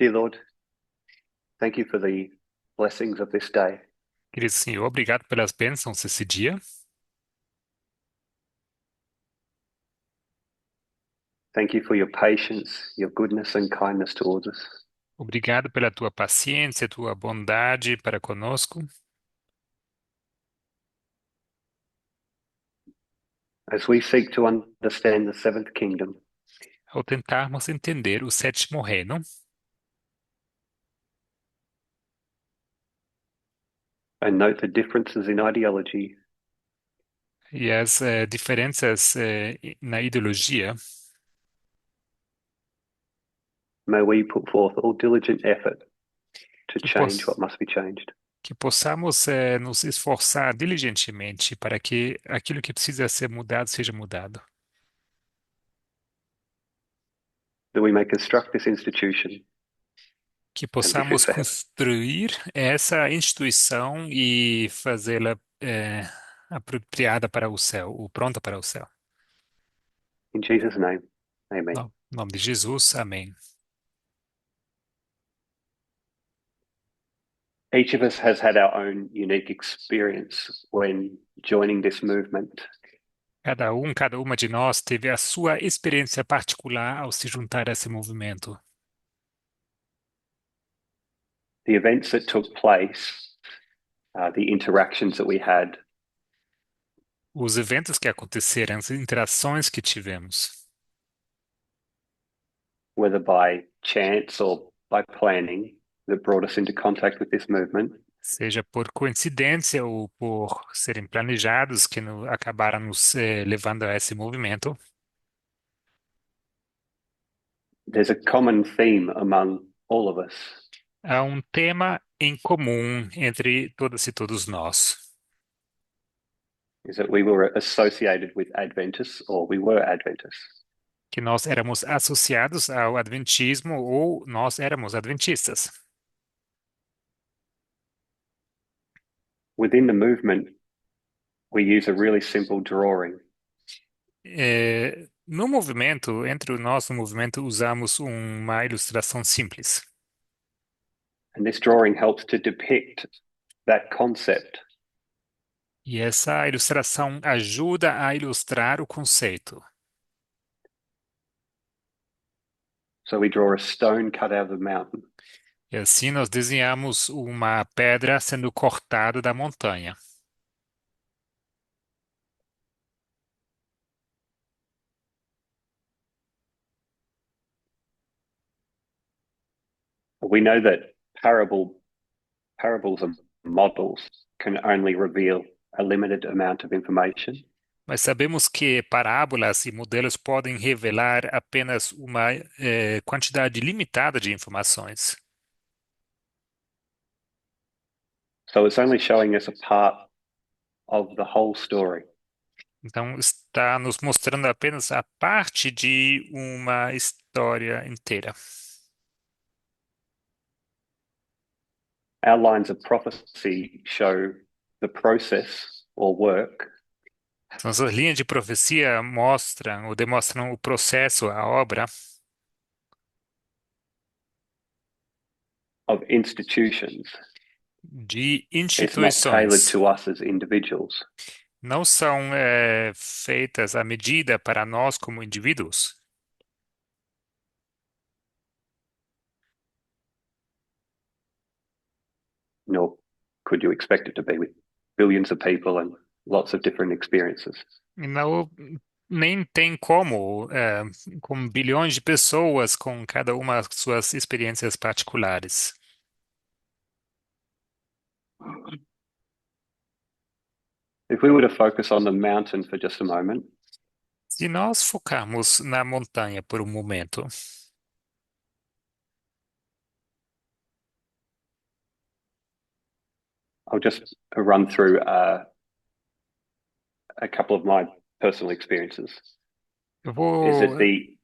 Dear Lord, thank you for the blessings of this day. Querido Senhor, obrigado pelas bênçãos desse dia. Thank you for your patience, your goodness and kindness towards us. Obrigado pela tua paciência, tua bondade para conosco. As we seek to understand the seventh kingdom, Ao tentarmos entender o sétimo reino and note the differences in ideology, e as diferenças na ideologia, may we put forth all diligent effort to que, change what poss must be changed. que possamos nos esforçar diligentemente para que aquilo que precisa ser mudado seja mudado. That we may construct this institution Que and be fit possamos for heaven. construir essa instituição e fazê-la apropriada para o céu, ou pronta para o céu. In Jesus' name, amen. Em nome de Jesus, amém. Each of us has had our own unique experience when joining this movement. Cada uma de nós teve a sua experiência particular ao se juntar a esse movimento. The events that took place, the interactions that we had, Os eventos que aconteceram, as interações que tivemos, whether by chance or by planning, that brought us into contact with this movement. seja por coincidência ou por serem planejados, que acabaram nos levando a esse movimento, There's a common theme among all of us, há um tema em comum entre todas e todos nós, is that we were associated with Adventists, or we were Adventists. que nós éramos associados ao adventismo ou nós éramos adventistas. Within the movement, we use a really simple drawing. No movimento, entre nós no movimento, usamos uma ilustração simples. And this drawing helps to depict that concept. E essa ilustração ajuda a ilustrar o conceito. So we draw a stone cut out of the mountain. E assim nós desenhamos uma pedra sendo cortada da montanha. We know that parables and models can only reveal a limited amount of information. Mas sabemos que parábolas e modelos podem revelar apenas uma quantidade limitada de informações. So it's only showing us a part of the whole story. Então, está nos mostrando apenas a parte de uma história inteira. Our lines of prophecy show the process or work As nossas linhas de profecia mostram ou demonstram o processo, a obra of institutions. de It's not tailored instituições. to us as individuals. Não são feitas à medida para nós como indivíduos. Nor could you expect it to be with billions of people and lots of different experiences. E não, nem tem como, com bilhões de pessoas, com cada uma as suas experiências particulares. If we were to focus on the mountain for just a moment, Se nós focarmos na montanha por um momento, I'll just run through a couple of my personal experiences. eu Is that vou the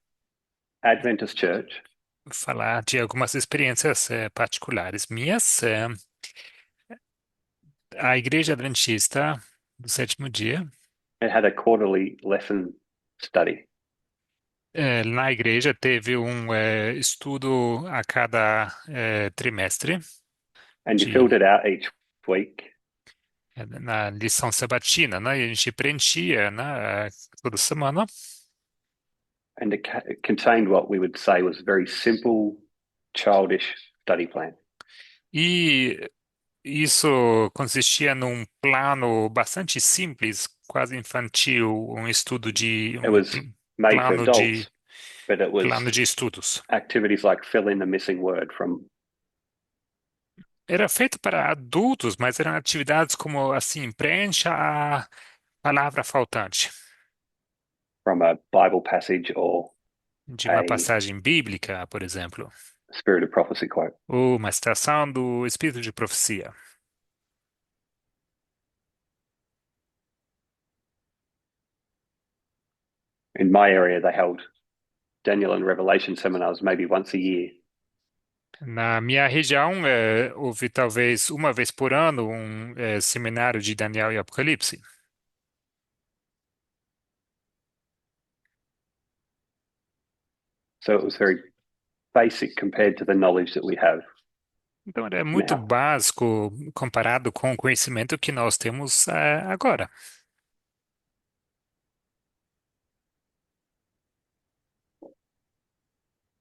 Adventist Church falar de algumas experiências particulares minhas. A Igreja Adventista do Sétimo Dia, it had a quarterly lesson study. na igreja teve um estudo a cada trimestre and you de filled it out each week, na lição sabatina, né? E a gente preenchia, né, toda semana. and it contained what we would say was a very simple, childish study plan. E isso consistia num plano bastante simples, quase infantil, um estudo de It was made for plano de adults, but it plano was de estudos. activities like fill in the missing word Era feito para adultos, mas eram atividades como assim, preencha a palavra faltante from a Bible passage or de uma a passagem bíblica, por exemplo, Spirit of Prophecy quote. ou uma citação do Espírito de Profecia. In my area, they held Daniel and Revelation seminars maybe once a year. Na minha região, houve talvez uma vez por ano um seminário de Daniel e Apocalipse. So it was very basic compared to the knowledge that we have Então, era muito now. básico comparado com o conhecimento que nós temos agora.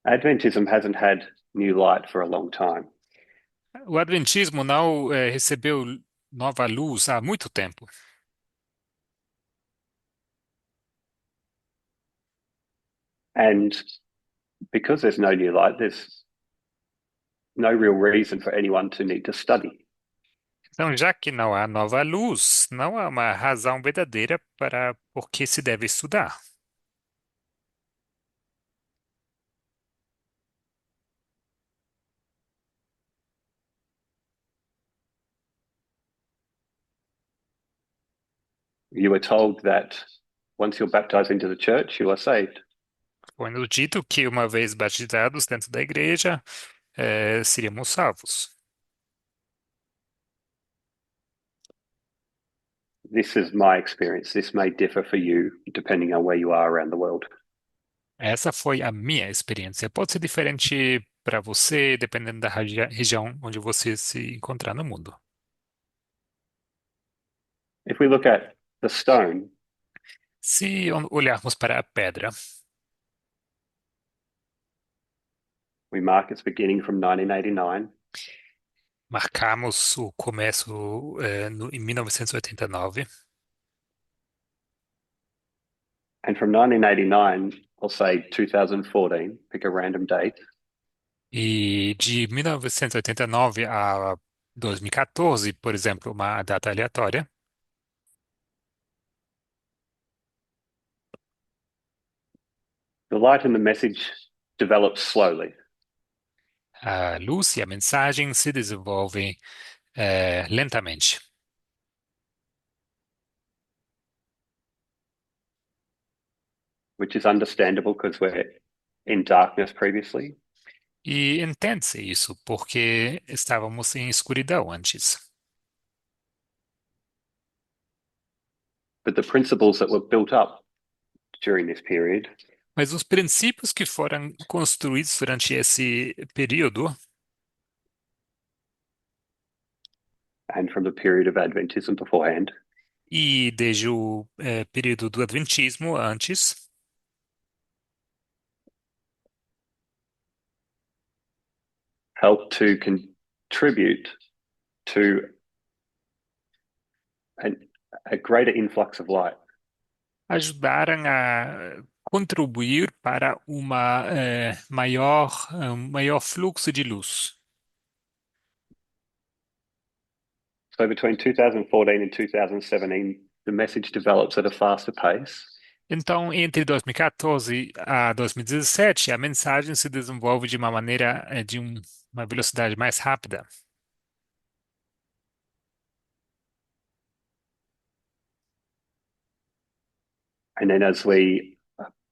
Adventism hasn't had new light for a long time. O Adventismo não recebeu nova luz há muito tempo. And because there's no new light, there's no real reason for anyone to need to study. Então, já que não há nova luz, não há uma razão verdadeira para por que se deve estudar. You were told that once you're baptized into the church, you are saved. Foi-nos dito que uma vez batizados dentro da igreja, seríamos salvos. This is my experience. This may differ for you depending on where you are around the world. Essa foi a minha experiência. Pode ser diferente para você, dependendo da região onde você se encontrar no mundo. If we look at the stone, Se olharmos para a pedra, we mark its beginning from 1989, marcamos o começo em 1989, and from 1989, I'll say 2014, pick a random date, e de 1989 a 2014, por exemplo, uma data aleatória, the light and the message develop slowly. a luz e a mensagem se desenvolvem lentamente. Which is understandable because we're in darkness previously. E entende-se isso, porque estávamos em escuridão antes. But the principles that were built up during this period Mas os princípios que foram construídos durante esse período and from the period of Adventism beforehand e desde o período do Adventismo antes, help to contribute to a greater influx of light. ajudaram a contribuir para um maior fluxo de luz. So between 2014 and 2017, the message develops at a faster pace. Então, entre 2014 a 2017, a mensagem se desenvolve de uma maneira, uma velocidade mais rápida. And then, as we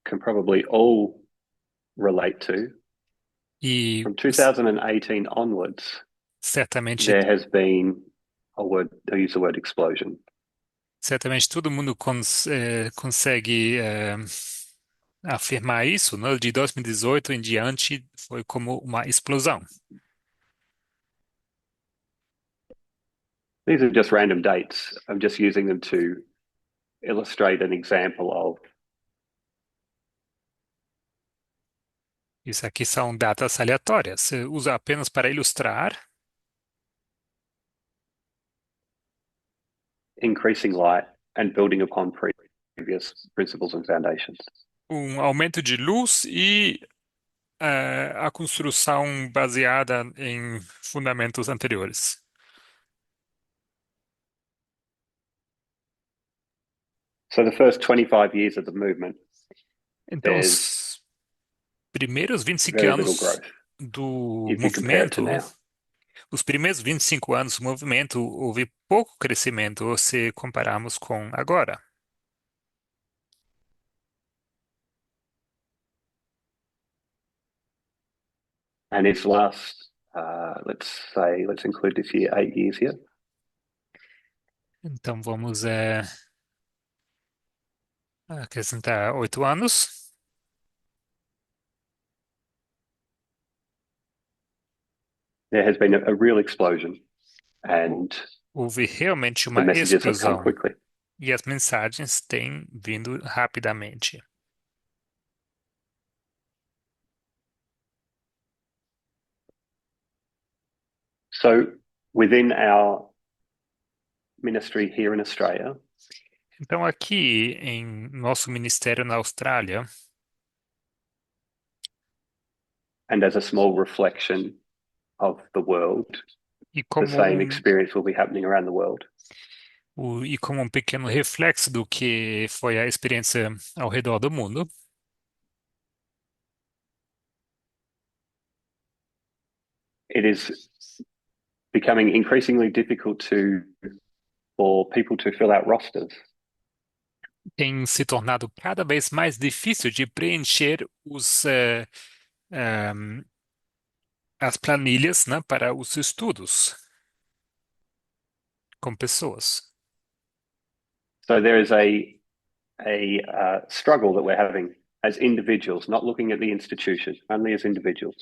can probably all relate to, E from 2018 onwards, certamente, there has been I use the word explosion. certamente todo mundo consegue afirmar isso, né? De 2018 em diante foi como uma explosão. These are just random dates. I'm just using them to illustrate an example of Isso aqui são datas aleatórias. Você usa apenas para ilustrar increasing light and building upon previous principles and foundations. um aumento de luz e a construção baseada em fundamentos anteriores. So the first 25 years of the movement, Então, there's os primeiros 25 very little anos growth do if you compare it to movimento, now. os primeiros 25 anos do movimento, houve pouco crescimento se compararmos com agora. And its last, let's include this year, 8 years here. Então, vamos acrescentar 8 anos. There has been a real explosion and Houve realmente the uma messages have come explosão quickly. e as mensagens têm vindo rapidamente. So within our ministry here in Australia, Então, aqui em nosso ministério na Austrália, and as a small reflection of the world, e the como same experience will be happening around the world. e como um pequeno reflexo do que foi a experiência ao redor do mundo, It is becoming increasingly difficult for people to fill out rosters. tem se tornado cada vez mais difícil de preencher ehm, as planilhas, né, para os estudos com pessoas. So there is a struggle that we're having as individuals, not looking at the institution, only as individuals.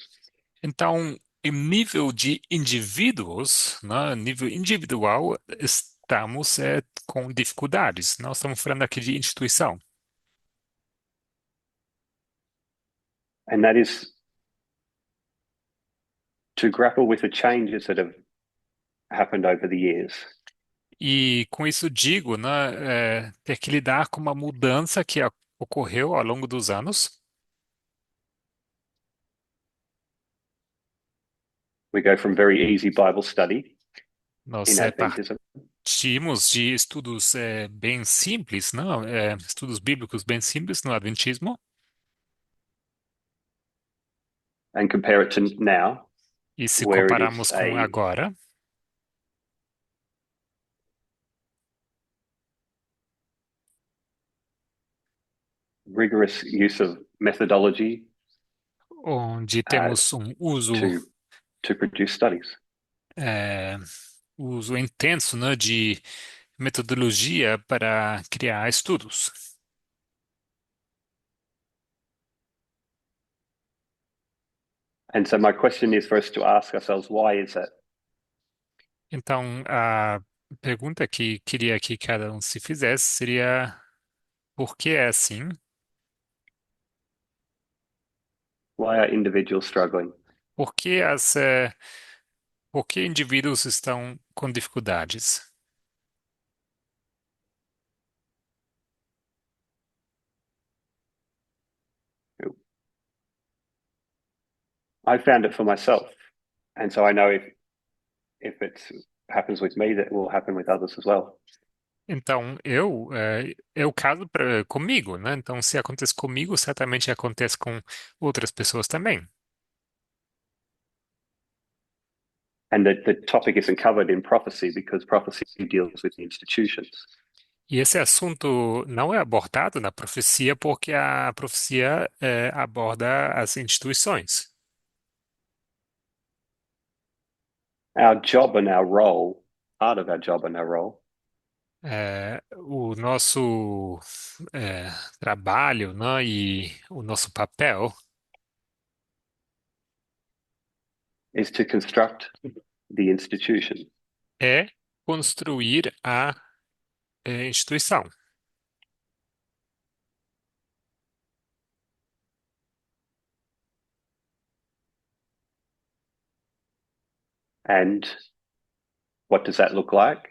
Então, em nível de indivíduos, né, nível individual, estamos com dificuldades. Nós estamos falando aqui de instituição. And that is to grapple with the changes that have happened over the years. E com isso digo, né, ter que lidar com uma mudança que ocorreu ao longo dos anos. We go from very easy Bible study Nós in Adventism partimos de estudos bem simples, não? Estudos bíblicos bem simples no Adventismo and compare it to now, e se where it is compararmos com a agora, rigorous use of methodology onde uh, temos um uso to produce studies. é, uso intenso, né, de metodologia para criar estudos. And so my question is for us to ask ourselves, why is that? Então, a pergunta que queria que cada um se fizesse seria: por que é assim? Why are individuals struggling? Por que por que indivíduos estão com dificuldades? I found it for myself. And so I know if it happens with me, that will happen with others as well. Então, é o caso comigo, né? Então, se acontece comigo, certamente acontece com outras pessoas também. And the topic isn't covered in prophecy because prophecy deals with the institutions. E esse assunto não é abordado na profecia porque a profecia aborda as instituições. Our job and our role, part of our job and our role, O nosso é, trabalho, né, e o nosso papel is to construct the institution. é construir a instituição. And what does that look like?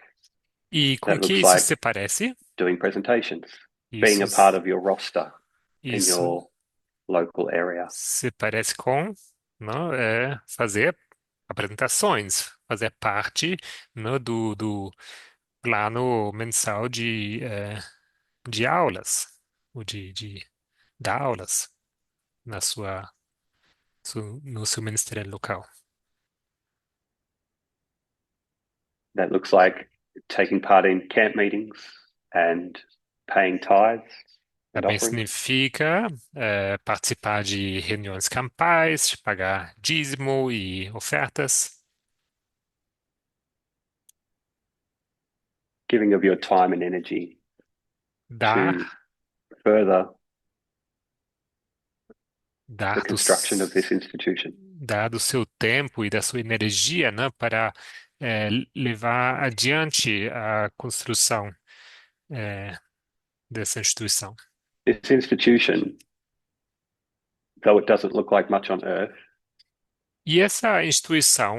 E com That que looks isso like se parece? doing presentations, being Isso, a part of your roster in isso your local area. se parece com, não, fazer apresentações, fazer parte, não, do plano mensal de aulas, ou de dar aulas na no seu ministério local. That looks like taking part in camp meetings and paying tithes and Também offerings, significa participar de reuniões campais, de pagar dízimo e ofertas, giving of your time and energy dar, to further the dar, construction of this institution. dar do seu tempo e da sua energia, né, para levar adiante a construção eh, dessa instituição. This institution, though it doesn't look like much on earth, E essa instituição,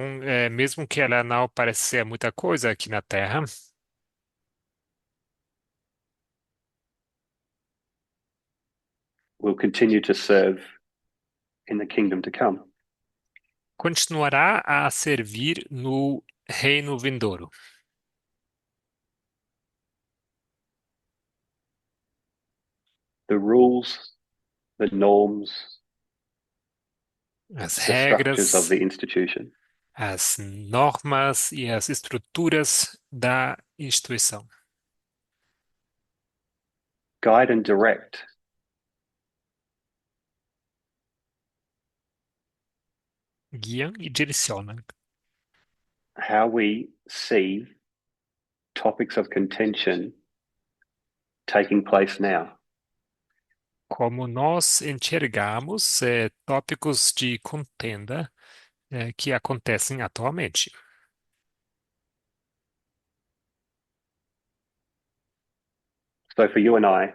mesmo que ela não pareça ser muita coisa aqui na Terra, will continue to serve in the kingdom to come. continuará a servir no reino vindouro. The rules, the norms, As the structures of regras, the institution as normas e as estruturas da instituição guide and direct guiam e direcionam how we see topics of contention taking place now. como nós enxergamos tópicos de contenda que acontecem atualmente. So for you and I,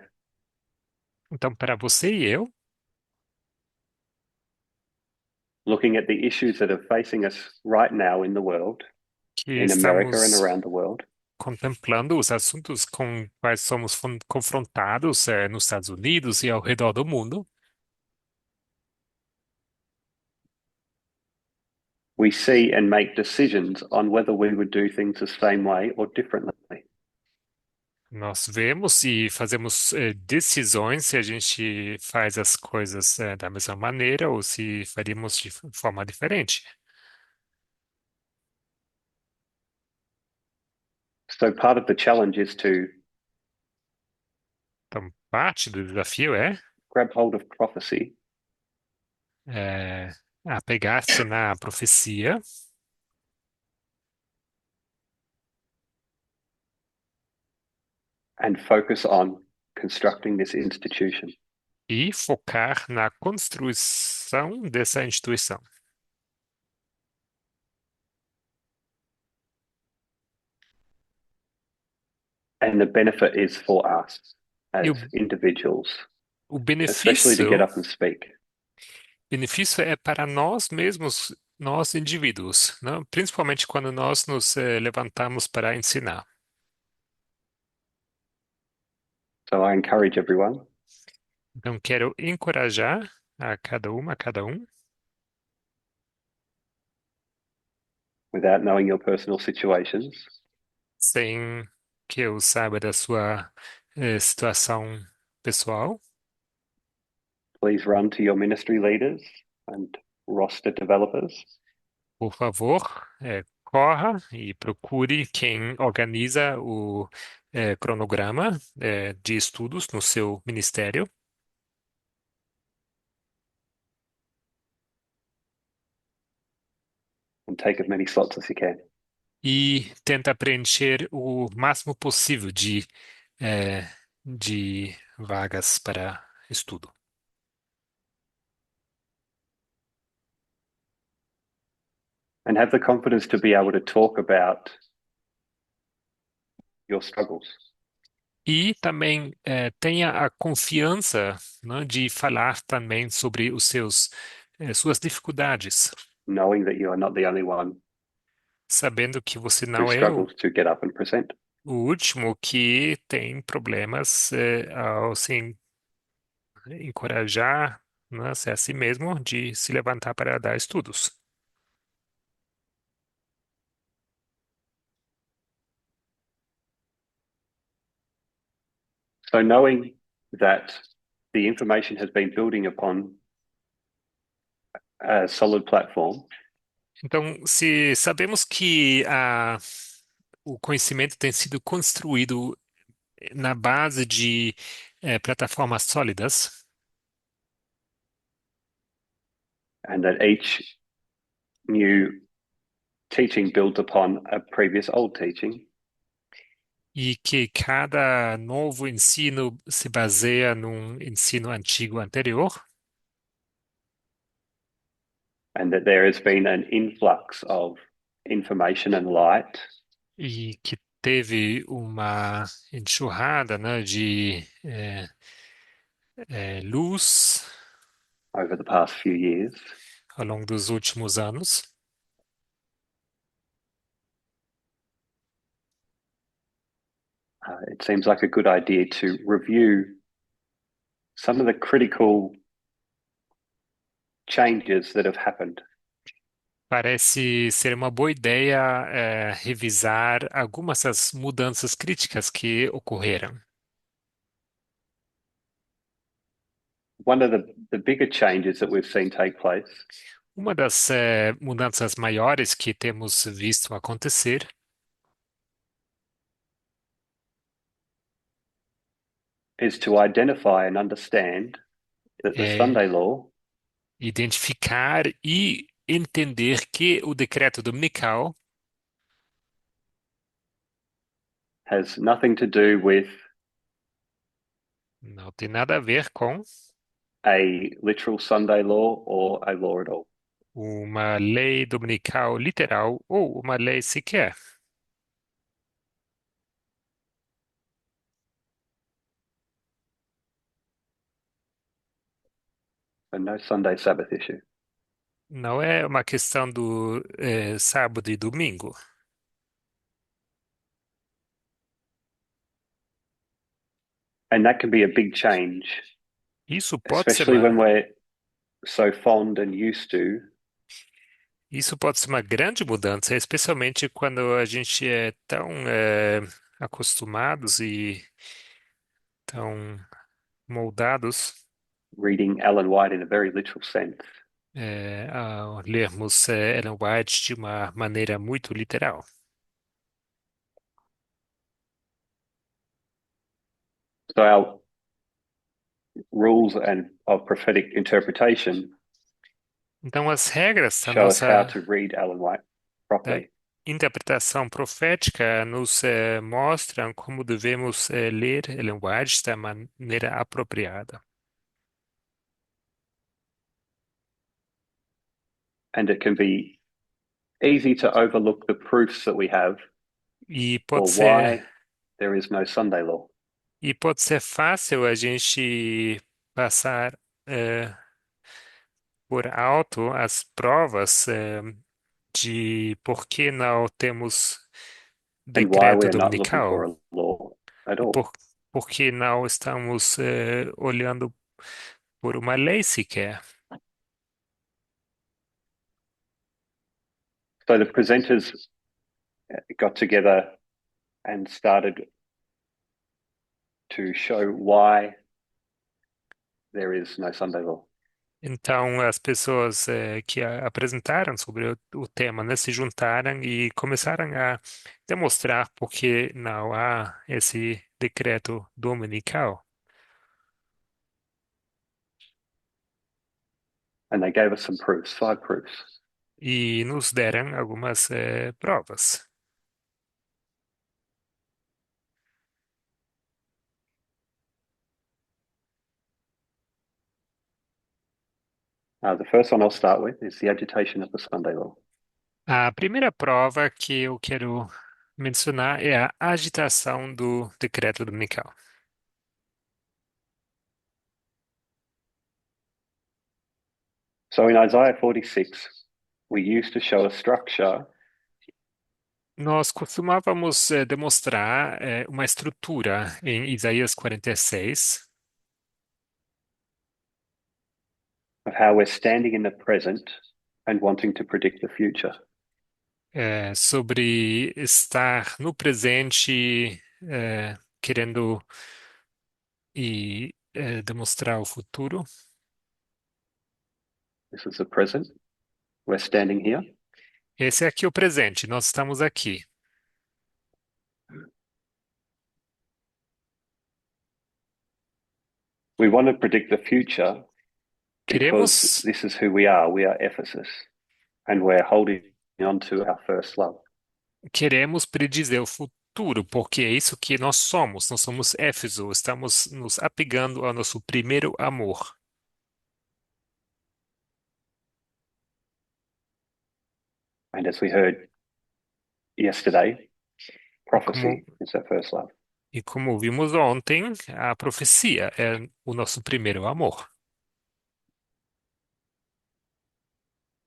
Então, para você e eu, looking at the issues that are facing us right now in the world, que in America and estamos around the world, contemplando os assuntos com quais somos confrontados nos Estados Unidos e ao redor do mundo, we see and make decisions on whether we would do things the same way or differently. nós vemos e fazemos decisões se a gente faz as coisas da mesma maneira ou se faríamos de forma diferente. So part of the challenge is to Então, parte do desafio é grab hold of prophecy é, apegar-se na profecia and focus on constructing this institution. e focar na construção dessa instituição. And the benefit is for us E as individuals, o especially to get benefício, up and speak. benefício é para nós mesmos, nós indivíduos, né? Principalmente quando nós nos levantamos para ensinar. So I encourage everyone, Então, quero encorajar a cada uma, a cada um, without knowing your personal situations, sem que eu saiba da sua situação pessoal, please run to your ministry leaders and roster developers por favor, corra e procure quem organiza o cronograma de estudos no seu ministério and take as many slots as you can. e tenta preencher o máximo possível eh, de vagas para estudo. and have the confidence to be able to talk about your struggles, E também tenha a confiança, né, de falar também sobre suas dificuldades, knowing that you are not the only one sabendo que você who não é struggles to get up and present. o último que tem problemas ao se encorajar, né, a si mesmo de se levantar para dar estudos. So knowing that the information has been building upon a solid platform, Então, se sabemos que o conhecimento tem sido construído na base de plataformas sólidas, and that each new teaching builds upon a previous old teaching, e que cada novo ensino se baseia num ensino antigo anterior, and that there has been an influx of information and light e que teve uma enxurrada, né, de luz over the past few years, ao longo dos últimos anos. it seems like a good idea to review some of the critical changes that have happened Parece ser uma boa ideia, revisar algumas das mudanças críticas que ocorreram. one of the bigger changes that we've seen take place Uma das, mudanças maiores que temos visto acontecer is to identify and understand that the é Sunday law identificar e entender que o decreto dominical has nothing to do with não tem nada a ver com a literal Sunday law or a law at all. uma lei dominical literal ou uma lei sequer. And no Sunday Sabbath issue. Não é uma questão do sábado e domingo. And that can be a big change, especially when we're so fond and used to Isso pode ser uma grande mudança, especialmente quando a gente é tão acostumados e tão moldados reading Ellen White in a very literal sense. ao lermos Ellen White de uma maneira muito literal. So our rules and of prophetic interpretation Então, as regras show us how to read Ellen White da properly. interpretação profética nos mostram como devemos ler Ellen White da maneira apropriada. And it can be easy to overlook the proofs that we have E for pode ser, why there is no Sunday law. e pode ser fácil a gente passar por alto as provas de por que não temos And why we decreto are not looking dominical for a law at e all. por que não estamos olhando por uma lei sequer. So the presenters got together and started to show why there is no Sunday law. Então, as pessoas que apresentaram sobre o tema, né, se juntaram e começaram a demonstrar por que não há esse decreto dominical. And they gave us some proofs, 5 proofs. E nos deram algumas provas. The first one I'll start with is the agitation of the Sunday law. A primeira prova que eu quero mencionar é a agitação do decreto dominical. So in Isaiah 46, we used to show a structure Nós costumávamos demonstrar uma estrutura em Isaías 46 of how we're standing in the present and wanting to predict the future. sobre estar no presente, querendo demonstrar o futuro. This is the present. We're standing here. Esse é aqui o presente, nós estamos aqui. We want to predict the future because Queremos, this is who we are. We are Ephesus, and we're holding on to our first love. queremos predizer o futuro, porque é isso que nós somos. Nós somos Éfeso, estamos nos apegando ao nosso primeiro amor. And as we heard yesterday, E como, prophecy is our first love. e como vimos ontem, a profecia é o nosso primeiro amor.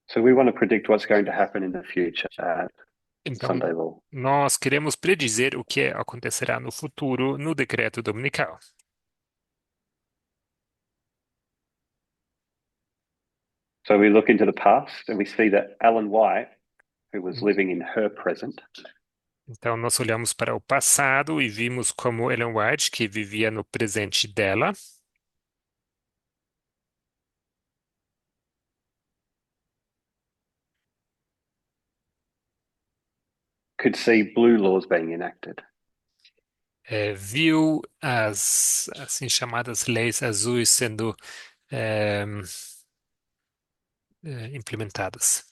So we want to predict what's going to happen in the future at Então, Sunday law. nós queremos predizer o que acontecerá no futuro no decreto dominical. So we look into the past and we see that Ellen White, who was living in her present, Então, nós olhamos para o passado e vimos como Ellen White, que vivia no presente dela, could see blue laws being enacted. viu as assim chamadas leis azuis sendo eh, implementadas.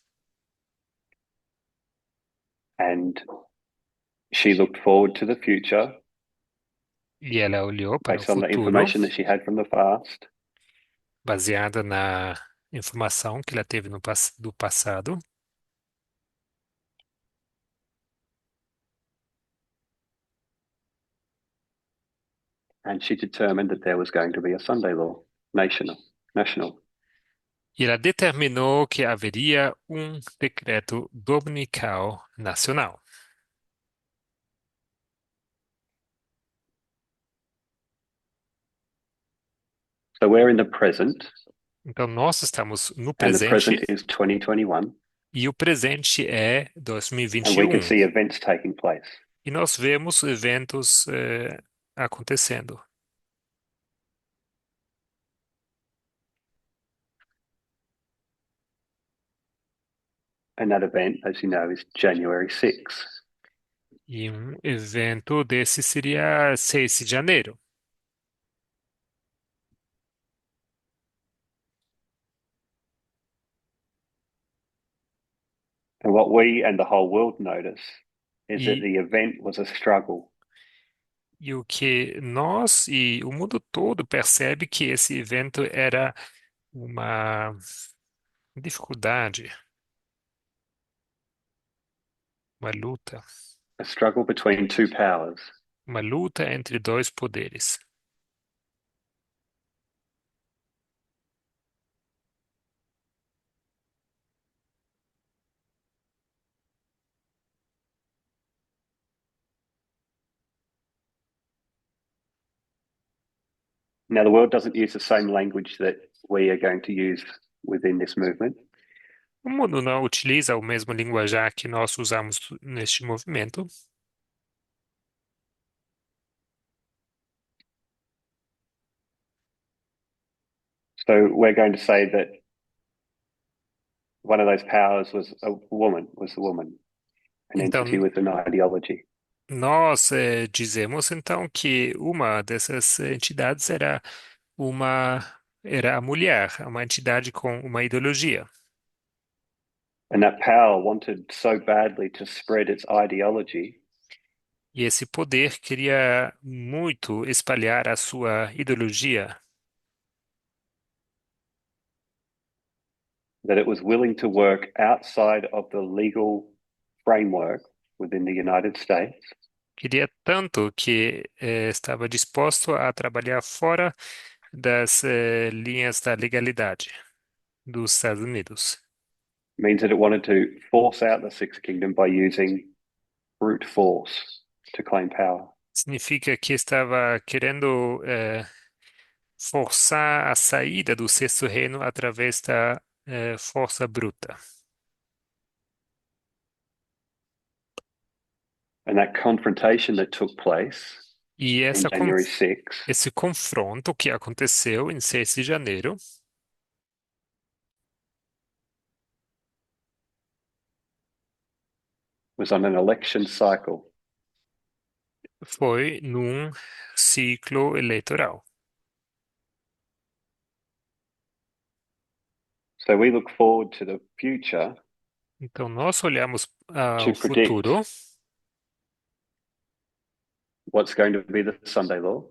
And she looked forward to the future E ela olhou para o based on the futuro, information that she had from the past. baseada na informação que ela teve do passado, And she determined that there was going to be a Sunday law, national. e ela determinou que haveria um decreto dominical nacional. So we're in the present, Então, nós estamos no and the presente present is 2021, e o presente é and we can 2021. see events taking place. E nós vemos eventos acontecendo. And that event, as you know, is January 6th. E um evento desse seria 6 de janeiro. And what we and the whole world notice is that E, the event was a struggle. e o que nós e o mundo todo percebe que esse evento era uma dificuldade, uma luta, A struggle between two powers. uma luta entre dois poderes. Now, the world doesn't use the same language that we are going to use within this movement. O mundo não utiliza o mesmo linguajar que nós usamos neste movimento. So we're going to say that one of those powers was the woman, an entity Então, with an ideology. nós dizemos então que uma dessas entidades uma era a mulher, uma entidade com uma ideologia. And that power wanted so badly to spread its ideology E esse poder queria muito espalhar a sua ideologia that it was willing to work outside of the legal framework within the United States Queria tanto que estava disposto a trabalhar fora das linhas da legalidade dos Estados Unidos. means that it wanted to force out the Sixth Kingdom by using brute force to claim power. Significa que estava querendo forçar a saída do Sexto Reino através da força bruta. And that confrontation that took place E in January 6th esse confronto que aconteceu em 6 de janeiro was on an election cycle. foi num ciclo eleitoral. So we look forward to the future Então, nós olhamos to ao predict futuro what's going to be the Sunday law,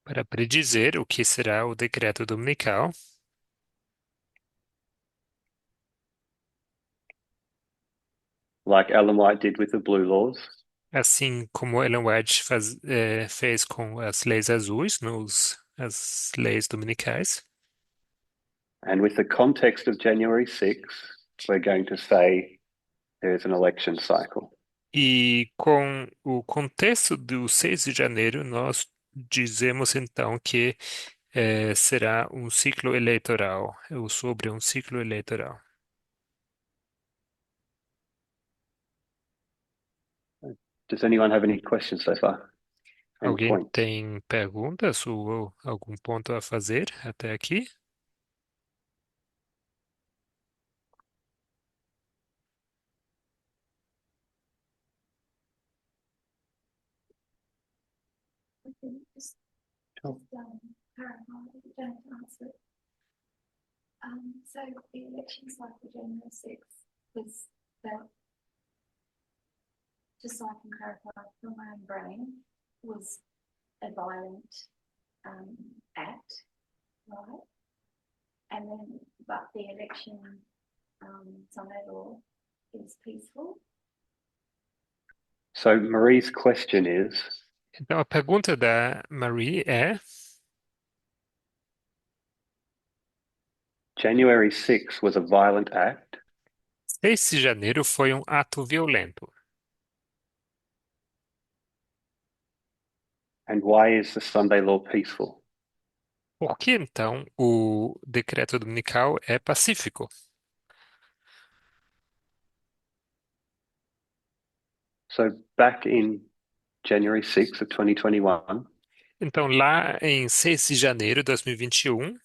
para predizer o que será o decreto dominical, like Ellen White did with the blue laws, assim como Ellen White fez com as leis azuis, as leis dominicais. and with the context of January 6th, we're going to say there's an election cycle. E com o contexto do 6 de janeiro, nós dizemos então que será um ciclo eleitoral, ou sobre um ciclo eleitoral. Does anyone have any questions so far? Any Alguém points? tem perguntas ou algum ponto a fazer até aqui? Just, clarify, don't answer it. So the election cycle January 6th was that, just so I can clarify from my own brain, was a violent act, right? And then, but the election Sunday law is peaceful. So Marie's question is, Então, a pergunta da Marie é: January 6th was a violent act, 6 de janeiro foi um ato violento. and why is the Sunday law peaceful? Por que então o decreto dominical é pacífico? So back in January 6th of 2021, Então, lá em 6 de janeiro de 2021,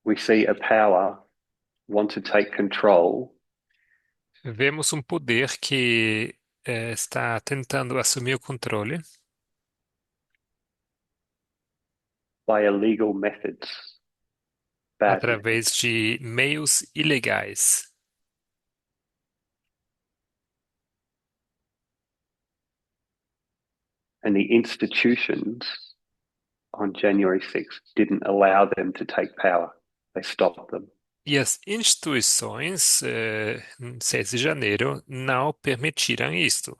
we see a power want to take control vemos um poder que está tentando assumir o controle by illegal methods, bad methods. através de meios ilegais. And the institutions on January 6th didn't allow them to take power. They stopped them. E as instituições, em 6 de janeiro, não permitiram isto.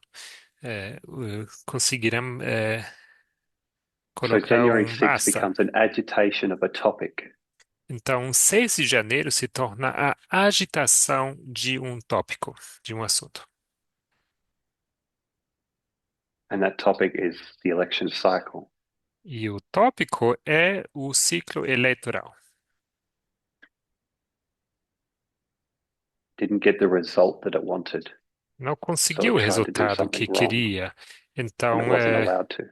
Conseguiram So colocar January um 6th basta. becomes an agitation of a topic. Então, 6 de janeiro se torna a agitação de um tópico, de um assunto. And that topic is the election cycle. E o tópico é o ciclo eleitoral. Didn't get the result that it wanted. Não So conseguiu o it tried to do resultado something que wrong, queria. and it Então, wasn't allowed to.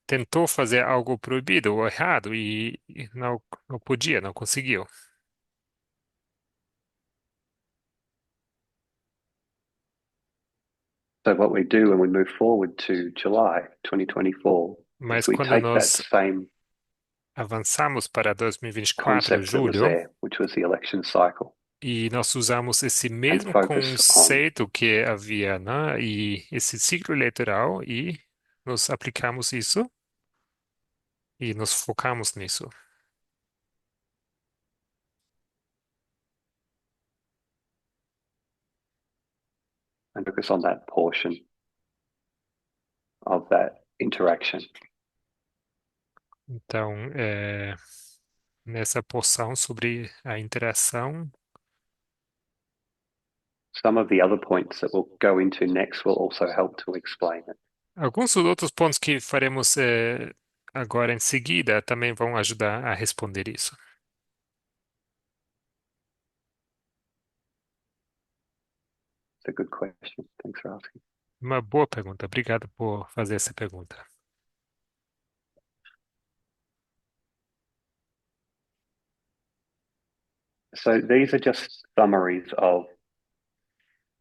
tentou fazer algo proibido ou errado e não podia, não conseguiu. So what we do when we move forward to July 2024 Mas is we quando take that nós same avançamos para 2024, concept that was julho, there, which was the election cycle, e nós usamos esse and mesmo focus on conceito que havia, né, e esse ciclo eleitoral e nós aplicamos isso. e nos focamos nisso. and focus on that portion of that interaction. Então, nessa porção sobre a interação, Some of the other points that we'll go into next will also help to explain it. alguns dos outros pontos que faremos agora em seguida também vão ajudar a responder isso. It's a good question. Thanks for asking. Uma boa pergunta. Obrigado por fazer essa pergunta. So these are just summaries of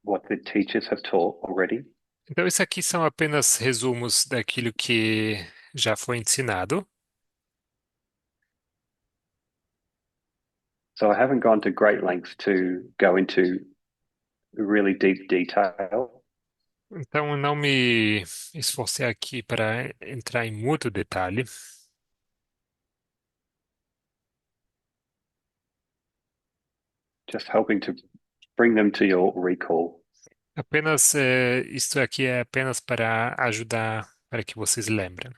what the teachers have taught already. Então, isso aqui são apenas resumos daquilo que já foi ensinado. So I haven't gone to great lengths to go into really deep detail, Então, eu não me esforcei aqui para entrar em muito detalhe. just helping to bring them to your recall. Apenas, isto aqui é apenas para ajudar para que vocês lembrem.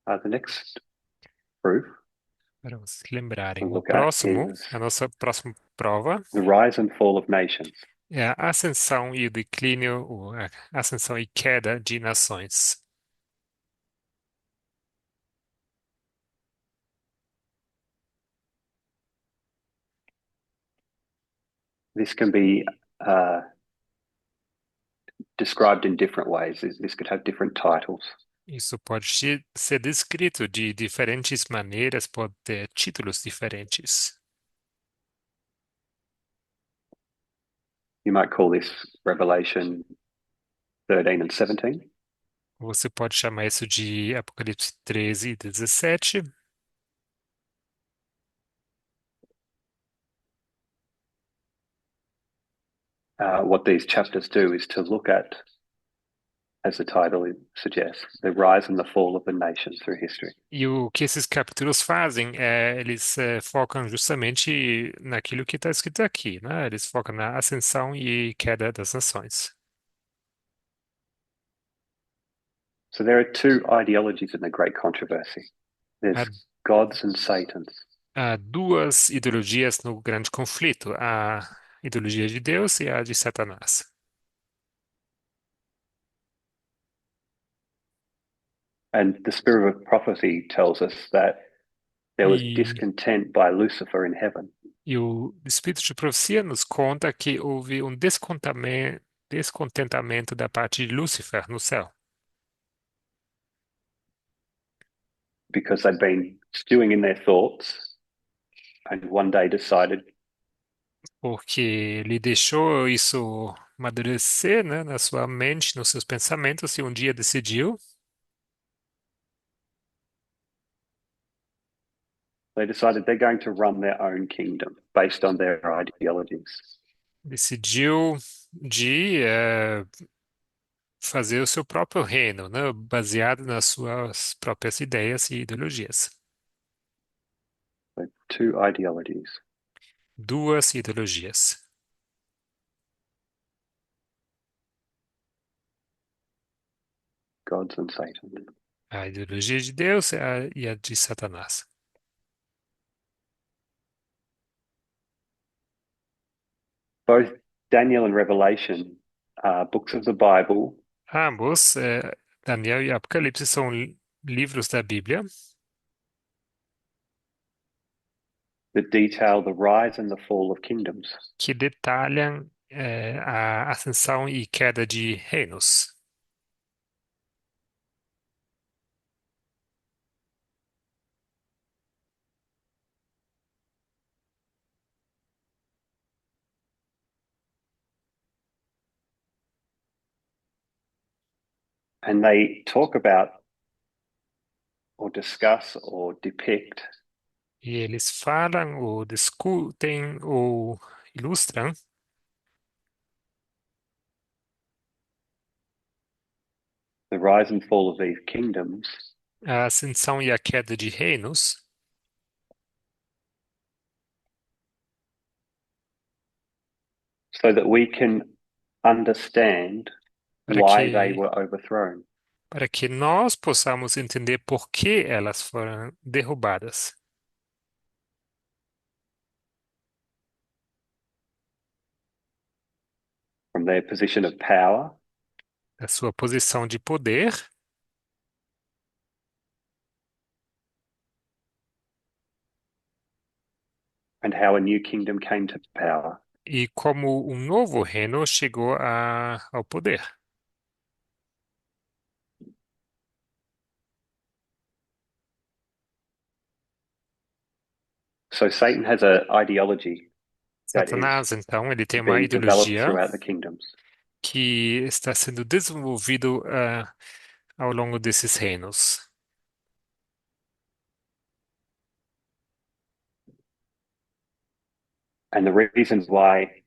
The next proof Para vocês lembrarem. to O look at próximo, is a nossa próxima prova, the rise and fall of nations. é a ascensão e o declínio, ou a ascensão e queda de nações. This can be described in different ways. This could have different titles. Isso pode ser descrito de diferentes maneiras, pode ter títulos diferentes. You might call this Revelation 13 and 17. Você pode chamar isso de Apocalipse 13 e 17. What these chapters do is to look at, as the title suggests, the rise and the fall of the nations through history. E o que esses capítulos fazem é, eles focam justamente naquilo que está escrito aqui, né? Eles focam na ascensão e queda das nações. So there are two ideologies in the great controversy. There's Há, gods and Satans. há duas ideologias no grande conflito, a ideologia de Deus e a de Satanás. And the spirit of prophecy tells us that there was E, discontent by Lucifer in heaven. e o Espírito de Profecia nos conta que houve um descontentamento da parte de Lúcifer no céu, Because they'd been stewing in their thoughts and one day decided porque ele deixou isso amadurecer, né, na sua mente, nos seus pensamentos, e um dia decidiu they're going to run their own kingdom based on their ideologies. decidiu de fazer o seu próprio reino, né, baseado nas suas próprias ideias e ideologias. So two ideologies. Duas ideologias. Gods and Satan. A ideologia de Deus e a de Satanás. Both Daniel and Revelation are books of the Bible Ambos, Daniel e Apocalipse, são livros da Bíblia that detail the rise and the fall of kingdoms. que detalham a ascensão e queda de reinos. And they talk about or discuss or depict E eles falam ou discutem ou ilustram the rise and fall of these kingdoms a ascensão e a queda de reinos, so that we can understand para why they que, were overthrown. para que nós possamos entender por que elas foram derrubadas. From their position of power Da sua posição de poder and how a new kingdom came to power. e como um novo reino chegou ao poder. So Satan has an ideology that is Satanás, então, ele tem uma being developed ideologia throughout the kingdoms. que está sendo desenvolvido ao longo desses reinos. And the reasons why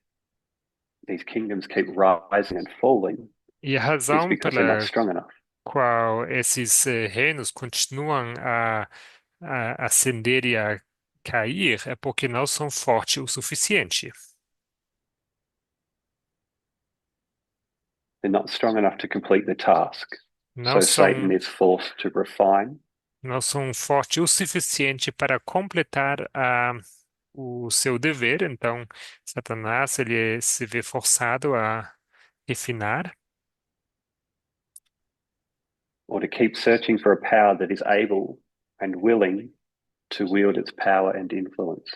these kingdoms keep rising and falling E a is razão because they're not pela strong enough. qual esses reinos continuam a ascender e a cair é porque não são fortes o suficiente. They're not strong enough to complete the task. Não So Satan são, is forced to refine não são fortes o suficiente para completar o seu dever. Então, Satanás ele se vê forçado a refinar or to keep searching for a power that is able and willing to wield its power and influence.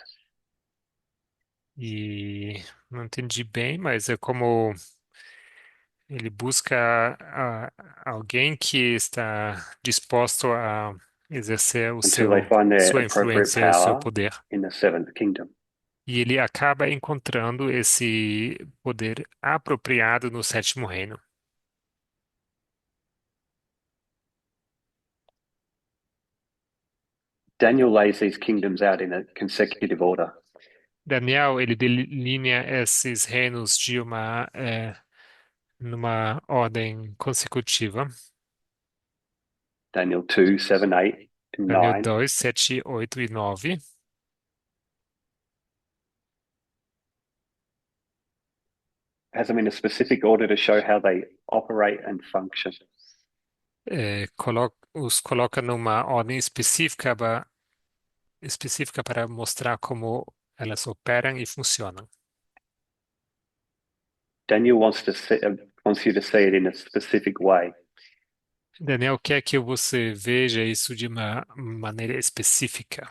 e não entendi bem, mas é como ele busca alguém que está disposto a exercer Until they find their sua appropriate influência, seu power poder. in the seventh kingdom. E ele acaba encontrando esse poder apropriado no sétimo reino. Daniel lays these kingdoms out in a consecutive order. Daniel, ele delinea esses reinos numa ordem consecutiva. Daniel 2, 7, 8, and Daniel 9. 2, 7, 8 e 9. Has them in a specific order to show how they operate and function. Os coloca numa ordem específica para mostrar como elas operam e funcionam. Daniel wants you to see it in a specific way. Daniel quer que você veja isso de uma maneira específica.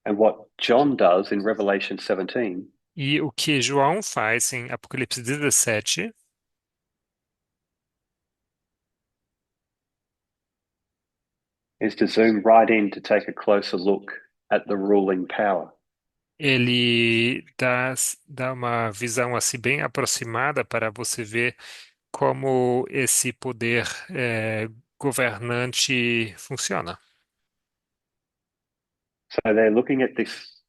And what John does in Revelation 17 E o que João faz em Apocalipse 17 is to zoom right in to take a closer look at the ruling power. ele dá uma visão assim bem aproximada para você ver como esse poder governante funciona. So they're looking at this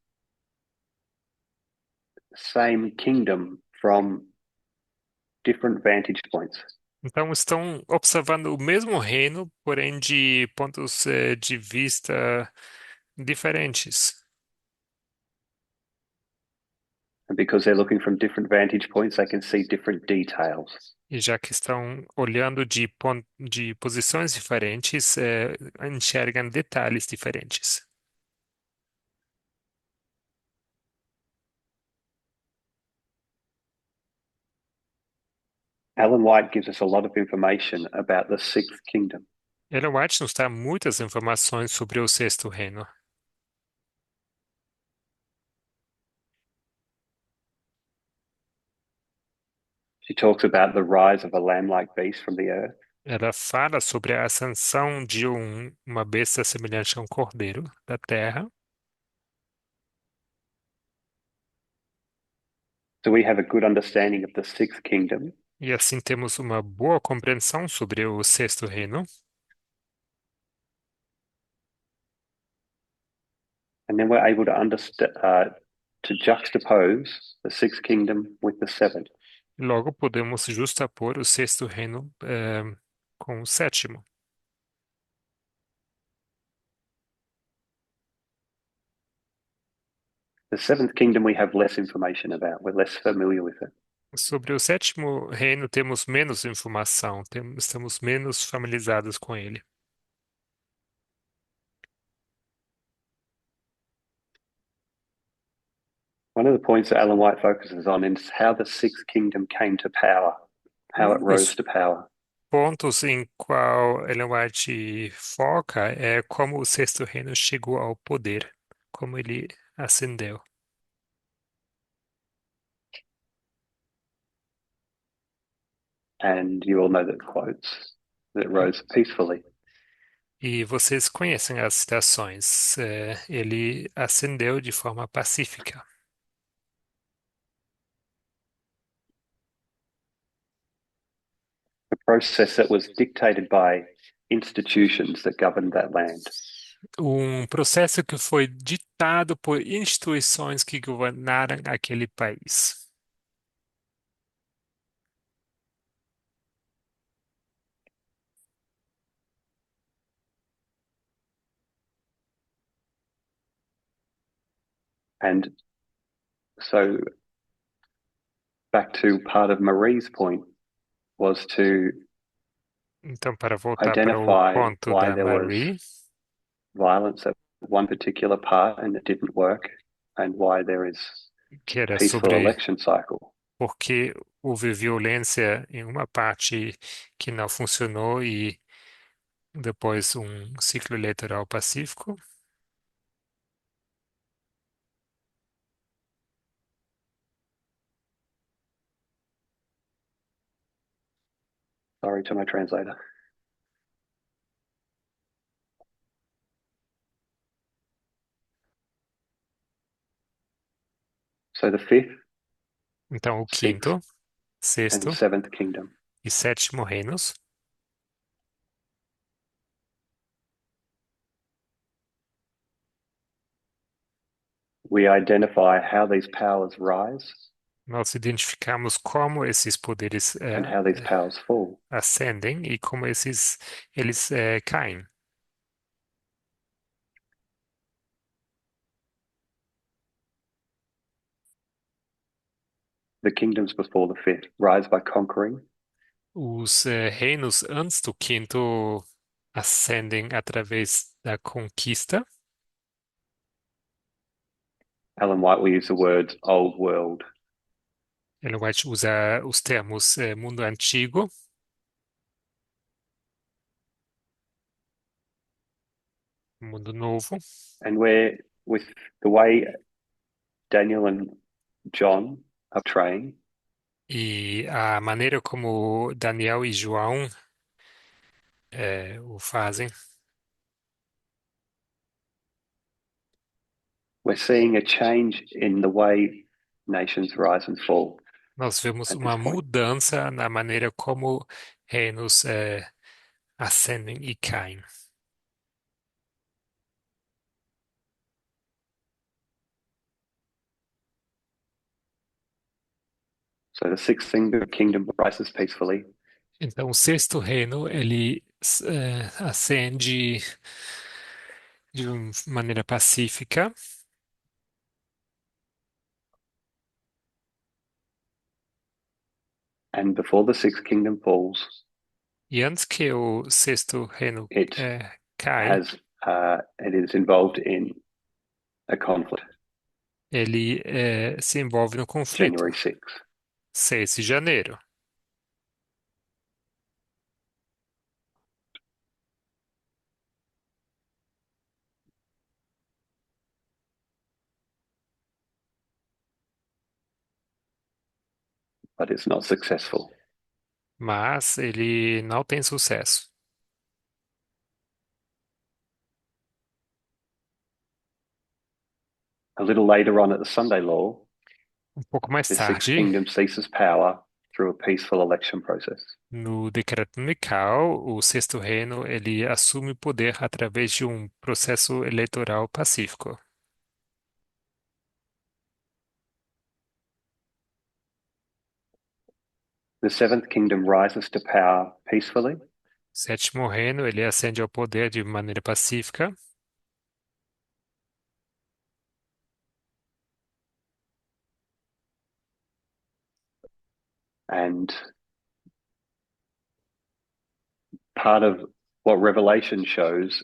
same kingdom from different vantage points. Então, estão observando o mesmo reino, porém de pontos de vista diferentes. And because they're looking from different vantage points, they can see different details. E já que estão olhando de posições diferentes, enxergam detalhes diferentes. Ellen White gives us a lot of information about the sixth kingdom. Ellen White nos dá muitas informações sobre o sexto reino. She talks about the rise of a lamb-like beast from the earth. Ela fala sobre a ascensão de uma besta semelhante a um cordeiro da terra. So we have a good understanding of the sixth kingdom. E assim temos uma boa compreensão sobre o sexto reino. And then we're able to understand, to juxtapose the sixth kingdom with the seventh. Logo, podemos justapor o sexto reino com o sétimo. The seventh kingdom we have less information about. We're less familiar with it. Sobre o sétimo reino, temos menos informação, estamos menos familiarizados com ele. One of the points that Alan White focuses on is how the sixth kingdom came to power, how it Um rose dos to power. pontos em qual Ellen White foca é como o sexto reino chegou ao poder, como ele ascendeu. And you all know the quotes that it rose peacefully. E vocês conhecem as citações. Ele ascendeu de forma pacífica. A process that was dictated by institutions that governed that land. Processo que foi ditado por instituições que governaram aquele país. And so, back to part of Marie's point, was to Então, para voltar para o identify ponto why da there was Marie, violence at one particular part and it didn't work, and why there is que a era peaceful sobre election cycle. porque houve violência em uma parte que não funcionou e depois ciclo eleitoral pacífico. Sorry to my translator. So the fifth, Então, o sixth, quinto, and sexto seventh kingdom. e sétimo reinos, We identify how these powers rise nós identificamos como esses poderes and how these powers fall. ascendem e como eles caem. The kingdoms before the fifth rise by conquering, Os reinos antes do quinto ascendem através da conquista. Ellen White will use the words old world, Ellen White usa os termos mundo antigo, mundo novo. and where with the way Daniel and John are trained, E a maneira como Daniel e João o fazem, we're seeing a change in the way nations rise and fall nós vemos at this uma point. mudança na maneira como reinos ascendem e caem. So the sixth kingdom rises peacefully, Então, o sexto reino, ele ascende de uma maneira pacífica. and before the sixth kingdom falls, E antes que o sexto reino it cai, it is involved in a conflict, ele se envolve no conflito. January 6th. 6 de janeiro. But it's not successful. Mas ele não tem sucesso. A little later on at the Sunday law, Pouco mais the sixth tarde, kingdom ceases power through a peaceful election process. no decreto unical, o sexto reino ele assume o poder através de processo eleitoral pacífico. The seventh kingdom rises to power peacefully, Sétimo reino, ele ascende ao poder de maneira pacífica and part of what Revelation shows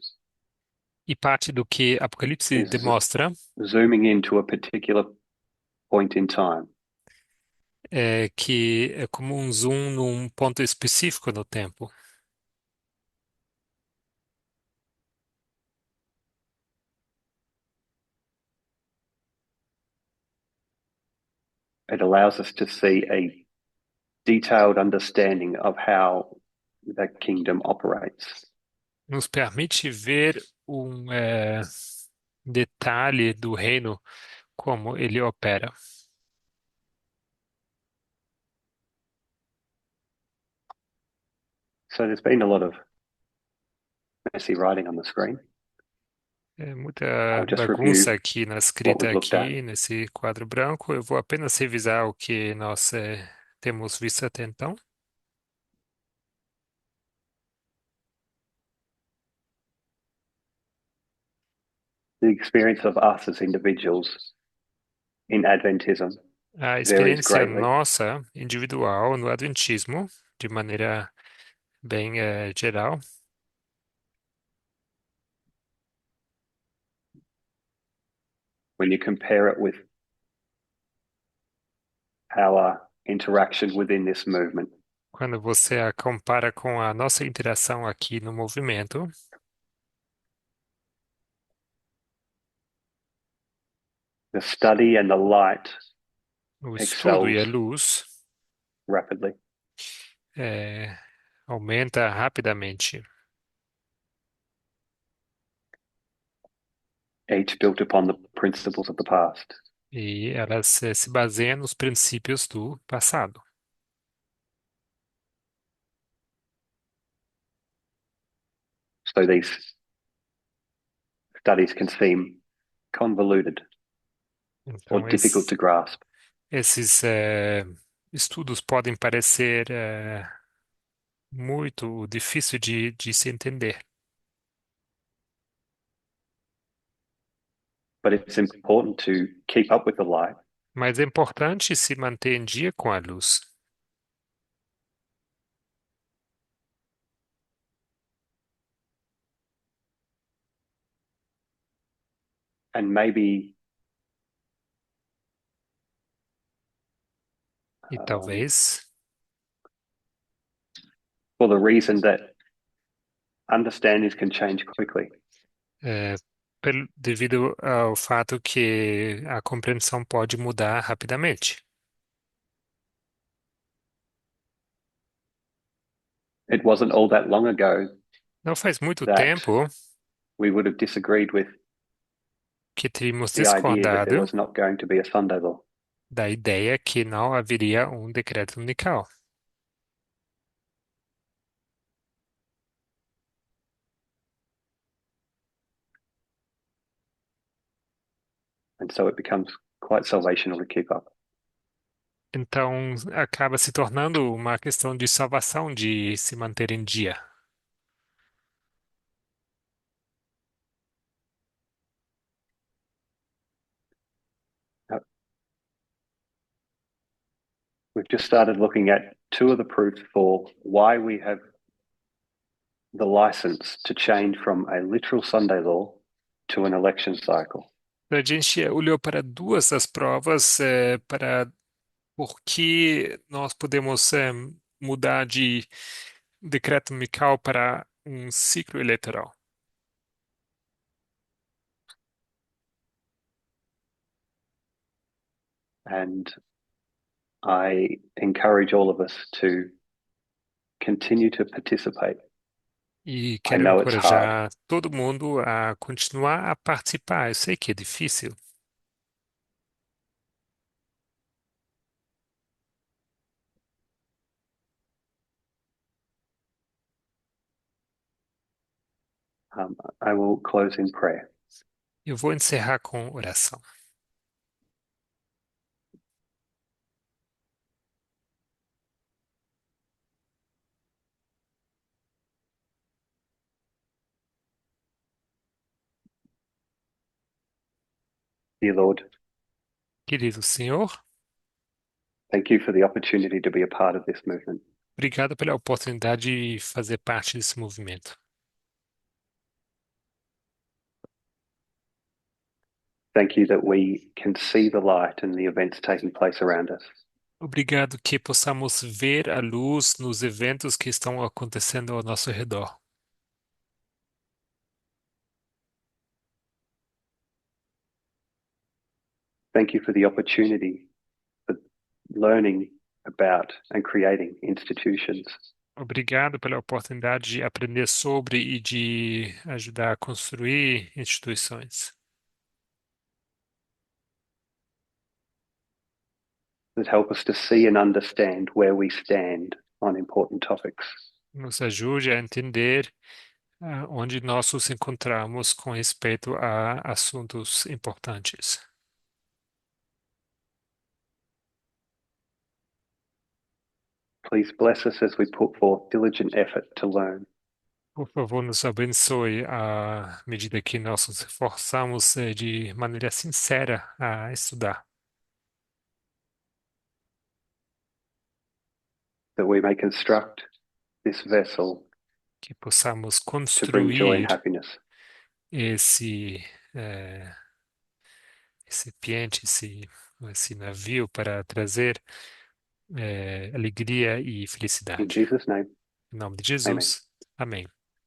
e parte do que Apocalipse is demonstra zooming into a particular point in time. é que é como um zoom num ponto específico no tempo. It allows us to see a detailed understanding of how the kingdom operates. Nos permite ver um detalhe do reino, como ele opera. So there's been a lot of messy writing on the screen. É muita I'll just bagunça review aqui na what escrita we've looked at. aqui, nesse quadro branco. Eu vou apenas revisar o que nós temos visto até então. The experience of us as individuals in Adventism A varies experiência greatly. nossa, individual, no Adventismo, de maneira bem geral, When you compare it with our interaction within this movement. quando você a compara com a nossa interação aqui no movimento, The study and the light o estudo e a excels luz rapidly. aumenta rapidamente, Each built upon the principles of the past. e elas se baseiam nos princípios do passado. So these studies can seem convoluted or Então, difficult to grasp. esses estudos podem parecer muito difícil de se entender, But it's important to keep up with the light mas é importante se manter em dia com a luz. and maybe E talvez, for the reason that understandings can change quickly. devido ao fato que a compreensão pode mudar rapidamente. It wasn't all that long ago Não faz muito that tempo we would have disagreed with que teríamos the idea that there discordado was not going to be a Sunday law. da ideia que não haveria um decreto unical. And so it becomes quite salvational to keep up. Então, acaba se tornando uma questão de salvação de se manter em dia. Uh, We've just started looking at two of the proofs for why we have the license to change from a literal Sunday law to an election cycle. A gente olhou para duas das provas para por que nós podemos mudar de decreto unical para um ciclo eleitoral. And I encourage all of us to continue to participate. E I quero know it's hard, encorajar todo mundo a continuar a participar. Eu sei que é difícil, I will close in prayer. eu vou encerrar com oração. Dear Lord, Querido Senhor, thank you for the opportunity to be a part of this movement. obrigado pela oportunidade de fazer parte desse movimento. Thank you that we can see the light and the events taking place around us. Obrigado que possamos ver a luz nos eventos que estão acontecendo ao nosso redor. Thank you for the opportunity for learning about and creating institutions Obrigado pela oportunidade de aprender sobre e de ajudar a construir instituições that help us to see and understand where we stand on important topics. nos ajude a entender onde nós nos encontramos com respeito a assuntos importantes. Please bless us as we put forth diligent effort to learn. Por favor, nos abençoe à medida que nós nos esforçamos de maneira sincera a estudar, That we may construct this vessel que possamos to bring joy and construir happiness. esse recipiente, esse navio para trazer alegria e In felicidade. Jesus' name, Em nome de Jesus, amém.